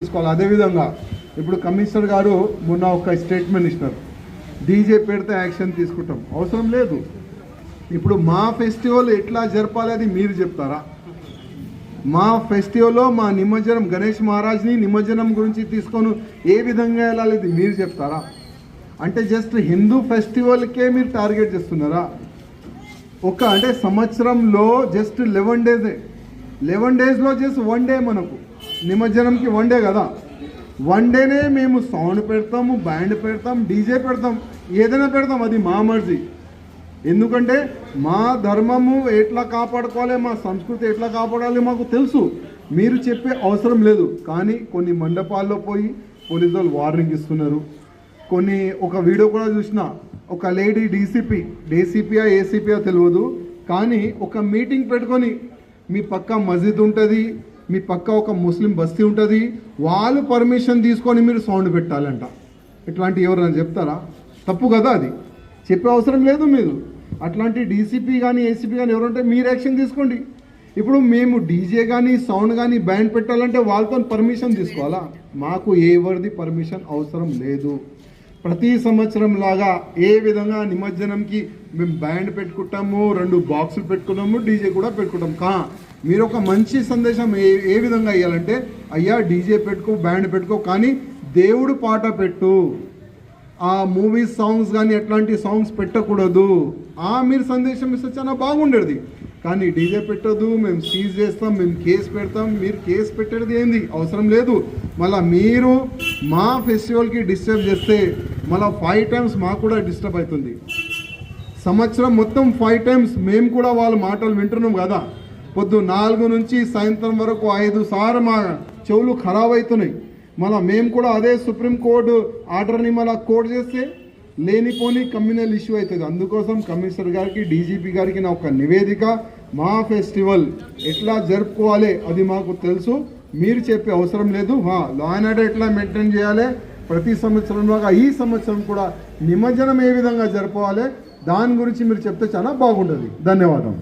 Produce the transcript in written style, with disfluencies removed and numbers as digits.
తీసుకోవాలి. అదేవిధంగా ఇప్పుడు కమిషనర్ గారు మొన్న ఒక స్టేట్మెంట్ ఇచ్చినారు, డీజే పెడితే యాక్షన్ తీసుకుంటాం. అవసరం లేదు. ఇప్పుడు మా ఫెస్టివల్ ఎట్లా జరపాలి అది మీరు చెప్తారా? మా ఫెస్టివల్లో మా నిమజ్జనం గణేష్ మహారాజ్ని నిమజ్జనం గురించి తీసుకొని ఏ విధంగా వెళ్ళాలి ఇది మీరు చెప్తారా? అంటే జస్ట్ హిందూ ఫెస్టివల్కే మీరు టార్గెట్ చేస్తున్నారా? అంటే సంవత్సరంలో జస్ట్ 11 డేస్లో జస్ట్ 1 డే మనకు నిమజ్జనంకి 1 డే కదా. 1 డేనే మేము సౌండ్ పెడతాము, బ్యాండ్ పెడతాం, డీజే పెడతాం, ఏదైనా పెడతాం, అది మా మర్జీ. ఎందుకంటే మా ధర్మము ఎట్లా కాపాడుకోవాలి, మా సంస్కృతి ఎట్లా కాపాడాలి మాకు తెలుసు. మీరు చెప్పే అవసరం లేదు. కానీ కొన్ని మండపాల్లో పోయి పోలీసు వాళ్ళు వార్నింగ్ ఇస్తున్నారు. ఒక వీడియో కూడా చూసిన, ఒక లేడీ డీసీపీయా ఏసీపీయా తెలియదు, కానీ ఒక మీటింగ్ పెట్టుకొని మీ పక్క మస్జిద్ ఉంటుంది, మీ పక్క ఒక ముస్లిం బస్తీ ఉంటుంది, వాళ్ళు పర్మిషన్ తీసుకొని మీరు సౌండ్ పెట్టాలంట. ఇట్లాంటి ఎవరైనా చెప్తారా? తప్పు కదా, అది చెప్పే అవసరం లేదు. మీరు అట్లాంటి డీసీపీ కానీ ఏసీపీ కానీ ఎవరుంటే మీరు యాక్షన్ తీసుకోండి. ఇప్పుడు మేము డీజే కానీ సౌండ్ కానీ బ్యాండ్ పెట్టాలంటే వాళ్ళతో పర్మిషన్ తీసుకోవాలా? మాకు ఎవరిది పర్మిషన్ అవసరం లేదు. ప్రతి సంవత్సరం లాగా ఏ విధంగా నిమజ్జనంకి మేము బ్యాండ్ పెట్టుకుంటాము, 2 బాక్సులు పెట్టుకున్నాము, డీజే కూడా పెట్టుకుంటాం. మీరు ఒక మంచి సందేశం ఏ విధంగా ఇవ్వాలంటే, అయ్యా డీజే పెట్టుకో, బ్యాండ్ పెట్టుకో, కానీ దేవుడు పాట పెట్టు, ఆ మూవీస్ సాంగ్స్ కానీ ఎట్లాంటి సాంగ్స్ పెట్టకూడదు, మీరు సందేశం ఇస్తే చాలా బాగుండేది. కానీ డీజే పెట్టదు, మేము సీజ్ చేస్తాం, మేము కేసు పెడతాం. మీరు కేసు పెట్టేది ఏంది? అవసరం లేదు. మళ్ళీ మీరు మా ఫెస్టివల్కి డిస్టర్బ్ చేస్తే మళ్ళీ 5 టైమ్స్ మాకు కూడా డిస్టర్బ్ అవుతుంది. సంవత్సరం మొత్తం 5 టైమ్స్ మేము కూడా వాళ్ళ మాటలు వింటున్నాం కదా. పొద్దు 4 నుంచి సాయంత్రం వరకు 5 సార్లు మా చెవులు ఖరాబ్ అవుతున్నాయి. మళ్ళీ మేము కూడా అదే సుప్రీంకోర్టు ఆర్డర్ని మళ్ళీ కోర్టు చేస్తే లేనిపోని కమ్యూనల్ ఇష్యూ అవుతుంది. అందుకోసం కమిషనర్ గారికి, డీజీపీ గారికి నా ఒక నివేదిక, మా ఫెస్టివల్ ఎట్లా జరుపుకోవాలి అది మాకు తెలుసు, మీరు చెప్పే అవసరం లేదు. లా అండ్ ఆర్డర్ ఎట్లా మెయింటైన్ చేయాలి, ప్రతి సంవత్సరంలాగా ఈ సంవత్సరం కూడా నిమజ్జనం ఏ విధంగా జరుపుకోవాలి దాని గురించి మీరు చెప్తే చాలా బాగుంటుంది. ధన్యవాదం.